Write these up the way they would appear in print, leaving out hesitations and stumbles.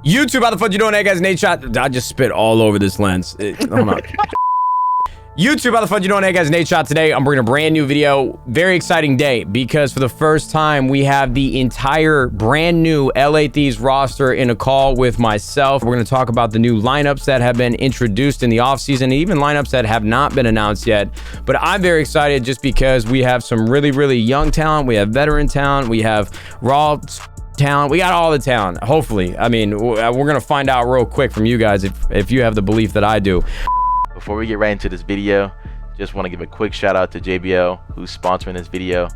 YouTube, how the fuck you doing? Hey guys, Nadeshot. I just spit all over this lens. Hold on. YouTube, how the fuck you doing? Hey guys, Nadeshot. Today I'm bringing a brand new video. Very exciting day because for the first time we have the entire brand new LA Thieves roster in a call with myself. We're going to talk about the new lineups that have been introduced in the offseason, even lineups that have not been announced yet. But I'm very excited just because we have some really young talent. We have veteran talent. We have raw talent. We got all the talent, hopefully. I mean, we're gonna find out real quick from you guys if you have the belief that I do. Before we get right into this video, just want to give a quick shout out to JBL who's sponsoring this video.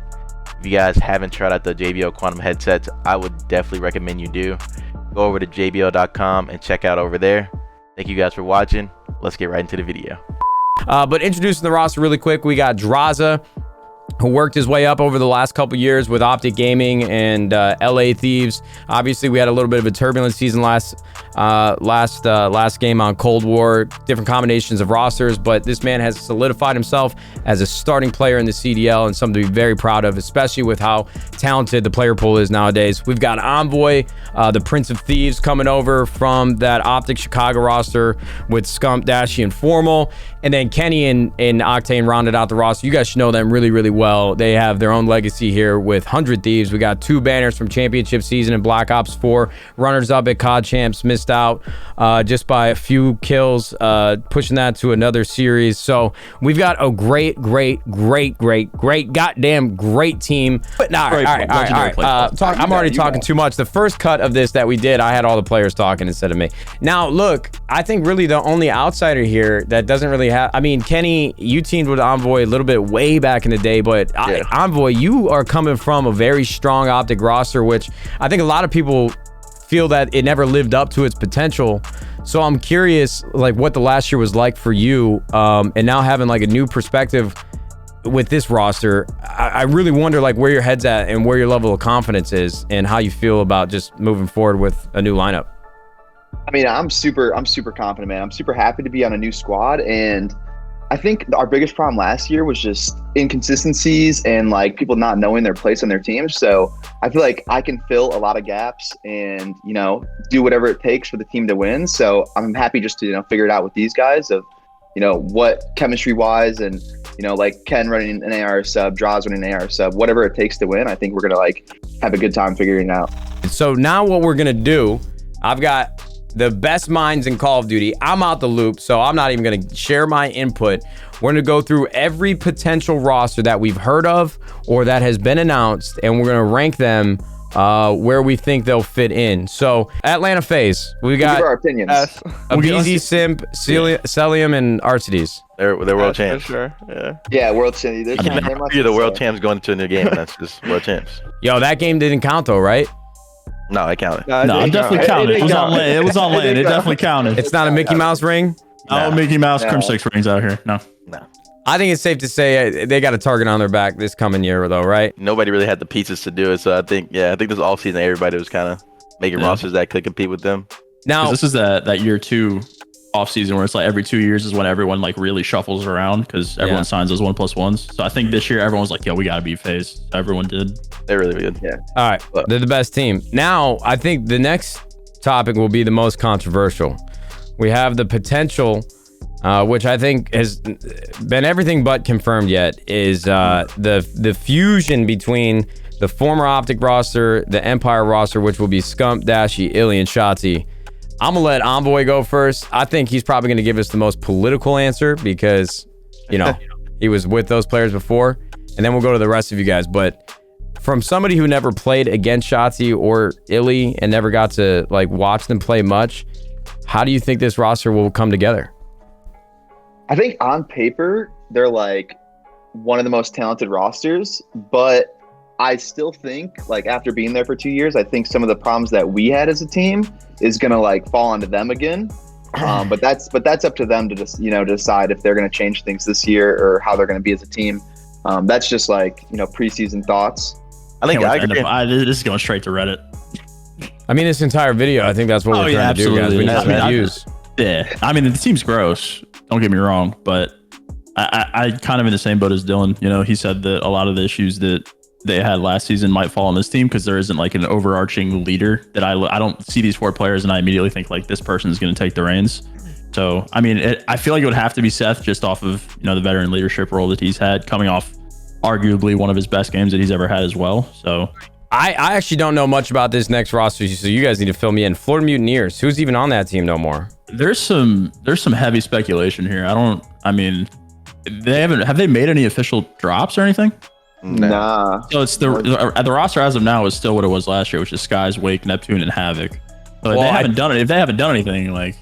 If you guys haven't tried out the JBL Quantum headsets, I would definitely recommend you do. Go over to jbl.com and check out over there. Thank you guys for watching. Let's get right into the video. But introducing the roster really quick, we got Draza, who worked his way up over the last couple years with Optic Gaming and LA Thieves. Obviously, we had a little bit of a turbulent season last game on Cold War, different combinations of rosters, but this man has solidified himself as a starting player in the CDL and something to be very proud of, especially with how talented the player pool is nowadays. We've got Envoy, the Prince of Thieves, coming over from that Optic Chicago roster with Scump, Dashy, and Formal, and then Kenny and Octane rounded out the roster. You guys should know them really well. They have their own legacy here with 100 Thieves. We got 2 banners from championship season in Black Ops 4, runners up at COD Champs, missed out just by a few kills, pushing that to another series. So we've got a great goddamn great team. But all right. I'm already talking too much. The first cut of this that we did, I had all the players talking instead of me. Now look, I think really the only outsider here that doesn't really have, I mean, Kenny, you teamed with Envoy a little bit way back in the day, but yeah. Envoy, you are coming from a very strong Optic roster, which I think a lot of people feel that it never lived up to its potential. So I'm curious, like, what the last year was like for you, and now having like a new perspective with this roster. I really wonder like where your head's at and where your level of confidence is and how you feel about just moving forward with a new lineup. I mean, I'm super confident, man. I'm super happy to be on a new squad, and I think our biggest problem last year was just inconsistencies and like people not knowing their place on their teams. So I feel like I can fill a lot of gaps and, you know, do whatever it takes for the team to win. So I'm happy just to, you know, figure it out with these guys of, you know, what chemistry wise and, you know, like Ken running an AR sub, Draws running an AR sub, whatever it takes to win. I think we're going to like have a good time figuring it out. So now what we're going to do, I've got the best minds in Call of Duty. I'm out the loop, so I'm not even going to share my input. We're going to go through every potential roster that we've heard of or that has been announced, and we're going to rank them where we think they'll fit in. So, Atlanta FaZe, we got give our opinions. aBeZy, Simp, Cellium, and Arcitys. They're world champs. For sure. Yeah, world champs. You're the world champs going into a new game. That's just world champs. Yo, that game didn't count though, right? No, I counted. No, it definitely counted. It was on land. It was on land. It definitely counted. It's not a Mickey Mouse ring? No, Mickey Mouse Crimsix rings out here. No. I think it's safe to say they got a target on their back this coming year, though, right? Nobody really had the pieces to do it, so I think this offseason everybody was kind of making rosters that could compete with them. Now this is that year 2 off season where it's like every 2 years is when everyone like really shuffles around because everyone signs those 1+1s. So I think this year everyone was like, yo, we gotta beat FaZe. So everyone did. They're really good. Yeah. All right, they're the best team. Now I think the next topic will be the most controversial. We have the potential, which I think has been everything but confirmed yet, is the fusion between the former Optic roster, the Empire roster, which will be Scump, Dashy, iLLeY, and Shotzzy. I'm gonna let Envoy go first. I think he's probably gonna give us the most political answer because, you know, he was with those players before, and then we'll go to the rest of you guys. But from somebody who never played against Shotzzy or iLLeY and never got to like watch them play much, how do you think this roster will come together? I think on paper, they're like one of the most talented rosters, but I still think like after being there for 2 years, I think some of the problems that we had as a team is going to like fall onto them again. But that's up to them to just, you know, decide if they're going to change things this year or how they're going to be as a team. That's just like, you know, preseason thoughts. I think this is going straight to Reddit. I mean, this entire video, I think that's what we're trying to do, guys. We need some views. Yeah, I mean, the team's gross. Don't get me wrong, but I kind of in the same boat as Dylan. You know, he said that a lot of the issues that they had last season might fall on this team because there isn't like an overarching leader that I don't see these 4 players and I immediately think like this person is going to take the reins. So I mean, I feel like it would have to be Seth just off of the veteran leadership role that he's had, coming off arguably one of his best games that he's ever had as well. So I actually don't know much about this next roster, so you guys need to fill me in. Florida Mutineers, who's even on that team no more? There's some heavy speculation here. Have they made any official drops or anything? Nah. So it's the roster as of now is still what it was last year, which is Skyz, Wake, Neptune, and Havok. So if they haven't done anything, like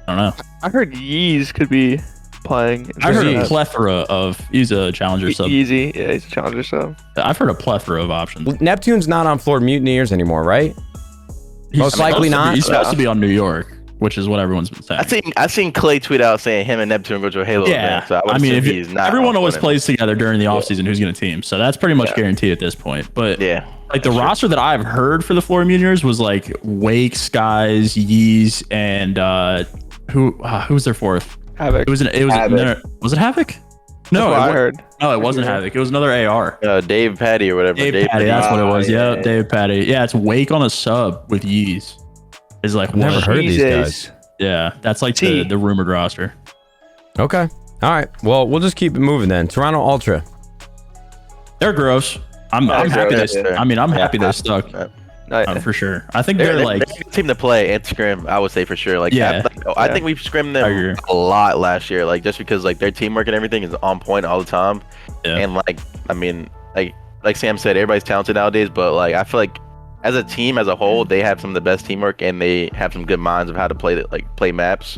I don't know. I heard Yeez could be playing. I heard a plethora of. He's a challenger sub. Easy, yeah, he's a challenger sub. I've heard a plethora of options. Neptune's not on Florida Mutineers anymore, right? Most likely not. He's supposed to be on New York, which is what everyone's been saying. I seen Clay tweet out saying him and Neptune go to a Halo event. So I mean, if everyone always plays together during the offseason, who's going to team? So that's pretty much guaranteed at this point. But like the roster that I've heard for the Florida Mutineers was like Wake, Skyz, Yeez, and who was their fourth? Havok. Was it Havok? No, I heard. No, it wasn't Havok. It was another AR. Davpadie or whatever. Davpadie, that's what it was. Yeah, Davpadie. Yeah, it's Wake on a sub with Yeez. Is like, I've never heard of these guys. Yeah, that's like the rumored roster. Okay. All right. Well, we'll just keep it moving then. Toronto Ultra. They're gross. I'm happy they're stuck. For sure. I think they're like a good team to play and scrim. I would say for sure. Like I think we've scrimmed them a lot last year. Like just because like their teamwork and everything is on point all the time. Yeah. And like I mean like Sam said, everybody's talented nowadays. But like I feel like as a team as a whole, they have some of the best teamwork and they have some good minds of how to play maps.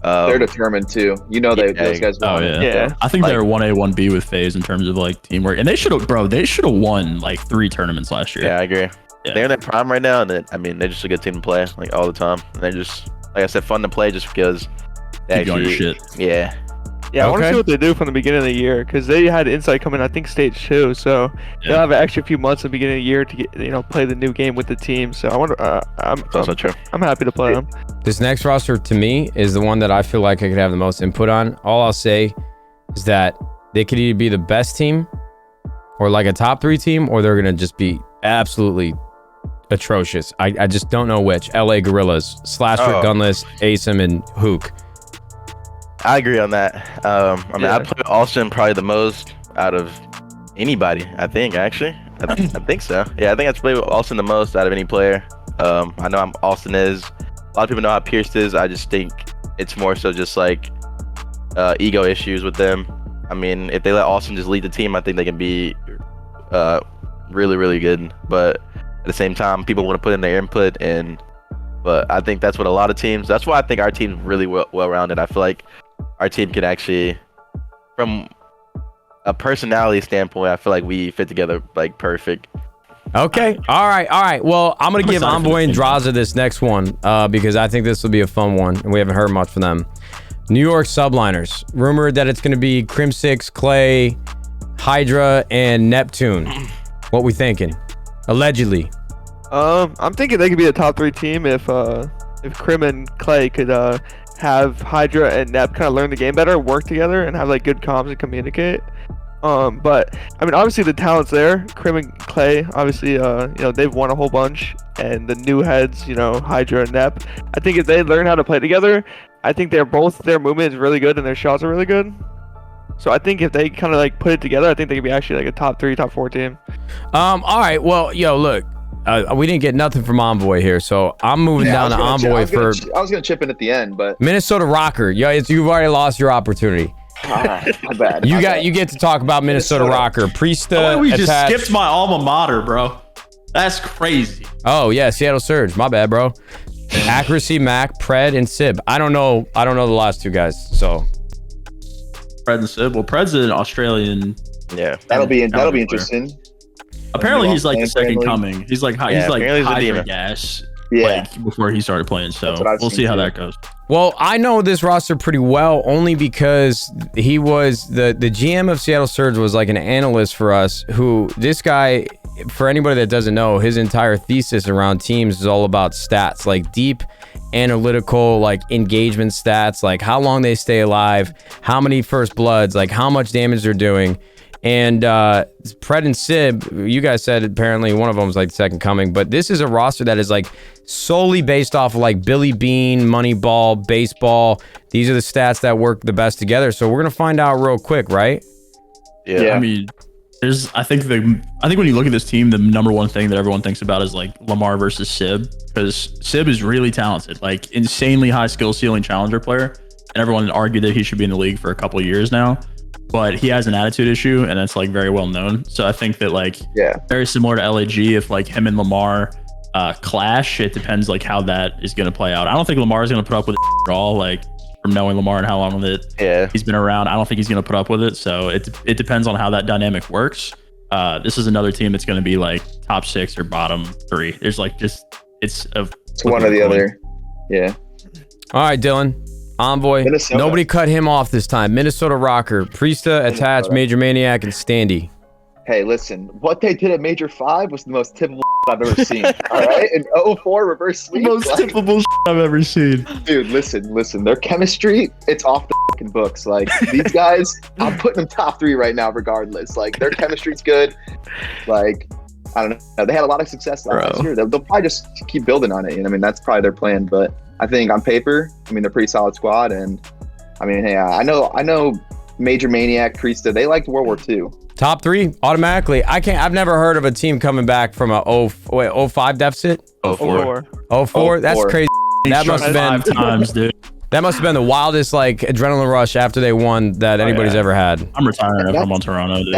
They're determined too. Those guys. Yeah. I think they're 1A, 1B with FaZe in terms of like teamwork. And they should have won like 3 tournaments last year. Yeah, I agree. Yeah. They're in their prime right now, and they're just a good team to play like all the time. And they're just, like I said, fun to play just because they actually, your shit. Yeah. Yeah, I want to see what they do from the beginning of the year because they had Insight coming, I think, stage 2. So they'll have an extra few months at the beginning of the year to get, play the new game with the team. So I wonder. That's also true. I'm happy to play them. This next roster to me is the one that I feel like I could have the most input on. All I'll say is that they could either be the best team or like a top 3 team, or they're gonna just be absolutely atrocious. I just don't know which. LA Guerrillas, Slasher, Gunless, Asim, and Huke. I agree on that. I play Austin probably the most out of anybody. I think actually. I think so. Yeah, I think I play with Austin the most out of any player. I know how Austin is. A lot of people know how Pierce is. I just think it's more so just like ego issues with them. I mean, if they let Austin just lead the team, I think they can be really, really good. But at the same time, people want to put in their input, but I think that's what a lot of teams. That's why I think our team's really well-rounded. I feel like our team could actually, from a personality standpoint, I feel like we fit together like perfect. Okay. All right. Well, I'm gonna give Envoy and Draza this next one because I think this will be a fun one, and we haven't heard much from them. New York Subliners. Rumored that it's gonna be Crimsix, Clay, HyDra, and Neptune. What we thinking? Allegedly. I'm thinking they could be a top 3 team if Crim and Clay could have HyDra and Nep kind of learn the game better, work together, and have like good comms and communicate. But I mean, obviously the talent's there. Crim and Clay, obviously, they've won a whole bunch, and the new heads, HyDra and Nep. I think if they learn how to play together, I think their movement is really good and their shots are really good. So I think if they kind of like put it together, I think they could be actually like a top 3, top 4 team. All right. Well, look. We didn't get nothing from Envoy here, so I'm moving down to Envoy for. I was gonna chip in at the end, but Minnesota Rokkr. You've already lost your opportunity. My bad. You get to talk about Minnesota Rokkr. Priesta. We just skipped my alma mater, bro. That's crazy. Oh yeah, Seattle Surge. My bad, bro. Accuracy, Mac, Pred, and Sib. I don't know the last 2 guys. So Pred and Sib. Well, Pred's an Australian. Yeah, that'll be interesting. Apparently he's like the second coming. He's like HyDra gas. Like before he started playing. So we'll see how that goes. Well, I know this roster pretty well only because he was the GM of Seattle Surge was like an analyst for us. Who this guy, for anybody that doesn't know, his entire thesis around teams is all about stats, like deep analytical, like engagement stats, like how long they stay alive, how many first bloods, like how much damage they're doing. And Pred and Sib, you guys said apparently one of them was like the second coming, but this is a roster that is like solely based off of like Billy Bean, Moneyball, baseball. These are the stats that work the best together. So we're gonna find out real quick, right? Yeah. I mean, I think when you look at this team, the number one thing that everyone thinks about is like Lamar versus Sib, because Sib is really talented, like insanely high skill ceiling challenger player, and everyone argued that he should be in the league for a couple of years now. But he has an attitude issue, and it's like very well known. So I think that like very similar to LAG, if like him and Lamar clash, it depends like how that is going to play out. I don't think Lamar is going to put up with it at all. Like from knowing Lamar and how long he's been around, I don't think he's going to put up with it. So it depends on how that dynamic works. This is another team that's going to be like top 6 or bottom 3. There's like just it's one or the other. Yeah. All right, Dylan. Envoy. Minnesota. Nobody cut him off this time. Minnesota Rokkr, Priesta, Attached, Major Maniac, and Standy. Hey, listen. What they did at Major 5 was the most typical I've ever seen. All right? In 0-4 reverse sweep. Most typical I've ever seen. Dude, listen. Their chemistry, it's off the fucking books. Like, these guys, I'm putting them top 3 right now regardless. Like, their chemistry's good. Like, I don't know. They had a lot of success last year. They'll probably just keep building on it. You know, I mean, that's probably their plan. But I think on paper, I mean, they're a pretty solid squad. And, I mean, hey, I know Major Maniac, Priesta, they liked World War II. Top 3 automatically. I've never heard of a team coming back from a 05 deficit. 04. 04? That's crazy. That must have been 5 times, dude. That must have been the wildest like adrenaline rush after they won that anybody's ever had. I'm retiring if I'm on Toronto, dude.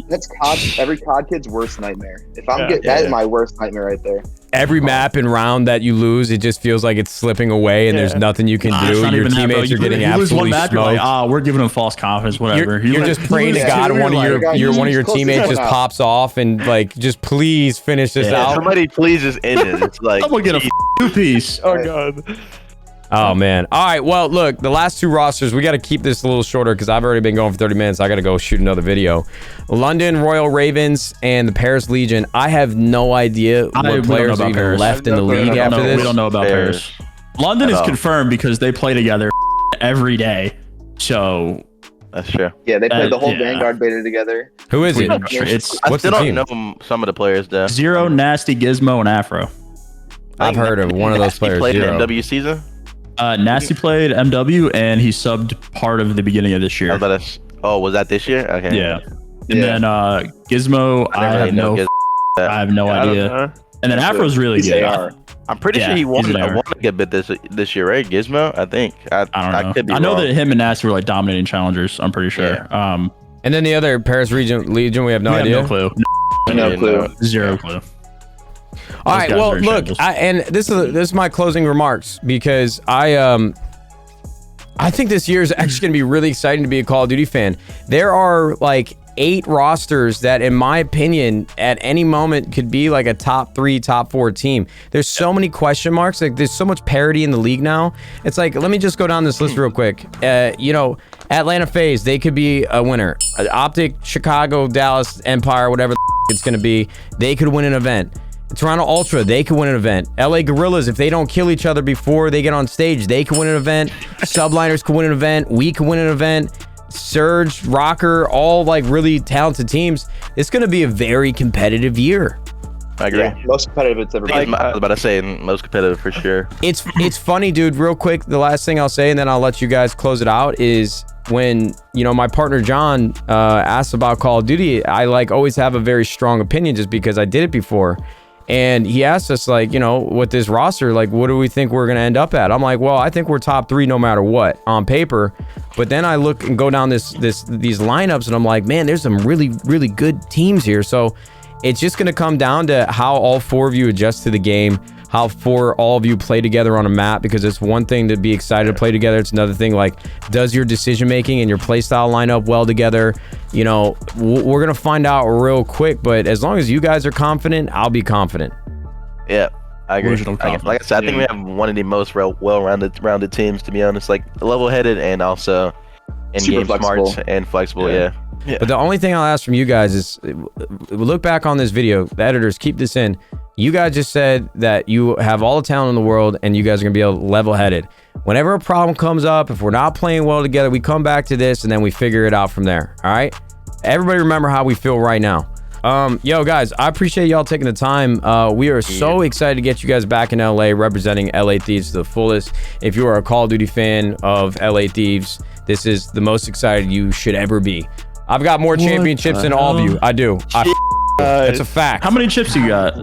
That's every COD kid's worst nightmare. If I'm that is my worst nightmare right there. Every map and round that you lose, it just feels like it's slipping away and there's nothing you can do. Your teammates are getting absolutely smoked. Like, we're giving them false confidence, whatever. You're just praying to God one of your teammates just pops off and like, just please finish this out. Somebody please just end it. It's like, I'm gonna get a piece. Oh god. Oh man. All right, well look, the last 2 rosters, we got to keep this a little shorter because I've already been going for 30 minutes. I got to go shoot another video. London Royal Ravens and the Paris Legion. I have no idea what players are even left in the league after this. We don't know about Paris. London is confirmed because they play together every day. So that's true. Yeah, they played the whole Vanguard beta together. Who is it? I still don't know some of the players though. Zero, Nasty, Gizmo, and Afro. I've heard of one of those players. Played in MW season. Nasty played MW and he subbed part of the beginning of this year. Was that this year? Okay. Yeah. And then Gizmo, I have no idea. And then Afro's really good. I'm pretty sure he won a good bit this year, right? Gizmo, I think. I don't know. Could be wrong. That him and Nasty were like dominating challengers. I'm pretty sure. Yeah. And then the other Paris Legion, we have no idea. No clue. No clue. Zero clue. All right, well, look, and this is my closing remarks because I think this year is actually going to be really exciting to be a Call of Duty fan. There are like 8 rosters that, in my opinion, at any moment could be like a top 3, top 4 team. There's so many question marks. Like, there's so much parity in the league now. It's like, let me just go down this list real quick. You know, Atlanta FaZe, they could be a winner. Optic, Chicago, Dallas, Empire, whatever it's going to be, they could win an event. Toronto Ultra, they could win an event. LA Guerrillas, if they don't kill each other before they get on stage, they could win an event. Subliners could win an event. We could win an event. Surge, Rokkr, all like really talented teams. It's going to be a very competitive year. I agree. Yeah, most competitive it's ever been. I was about to say most competitive for sure. It's funny, dude. Real quick, the last thing I'll say, and then I'll let you guys close it out, is when, you know, my partner John asked about Call of Duty, I like always have a very strong opinion just because I did it before. And he asked us, like, you know, with this roster, like, what do we think we're going to end up at? I'm like, well, I think we're top 3 no matter what on paper. But then I look and go down these lineups and I'm like, man, there's some really, really good teams here. So it's just going to come down to how all 4 of you adjust to the game, how all of you play together on a map, because it's one thing to be excited to play together. It's another thing, like, does your decision making and your play style line up well together? You know, we're going to find out real quick, but as long as you guys are confident, I'll be confident. Yeah, I agree. Like I said, I think we have one of the most well-rounded teams, to be honest, like level-headed and also in-game smarts and flexible. Yeah. But the only thing I'll ask from you guys is, look back on this video, the editors, keep this in. You guys just said that you have all the talent in the world and you guys are gonna be level-headed. Whenever a problem comes up, if we're not playing well together, we come back to this and then we figure it out from there. All right? everybody remember how we feel right now. Yo guys, I appreciate y'all taking the time. We are so excited to get you guys back in LA representing LA Thieves to the fullest. If you are a Call of Duty fan of LA Thieves, this is the most excited you should ever be. I've got more championships than all of you. I do. It's a fact. How many chips you got?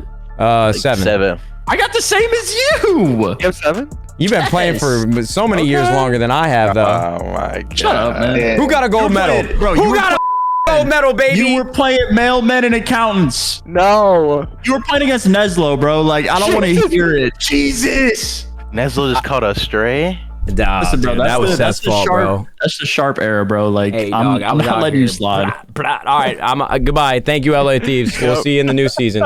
7. I got the same as you. You have 7? You've been playing for so many years longer than I have, though. Oh my god. Shut up, man. Who got a gold medal? Bro, Who got a gold medal, baby? You were playing mailmen and accountants. No. You were playing against Neslo, bro. Like, I don't want to hear it. Jesus. Neslo just caught a stray. Nah, Listen, bro, dude, that was Seth's fault, bro. That's the sharp era, bro. Like, Hey, I'm dog, not letting you slide. All right, goodbye. Thank you, LA Thieves. We'll see you in the new season.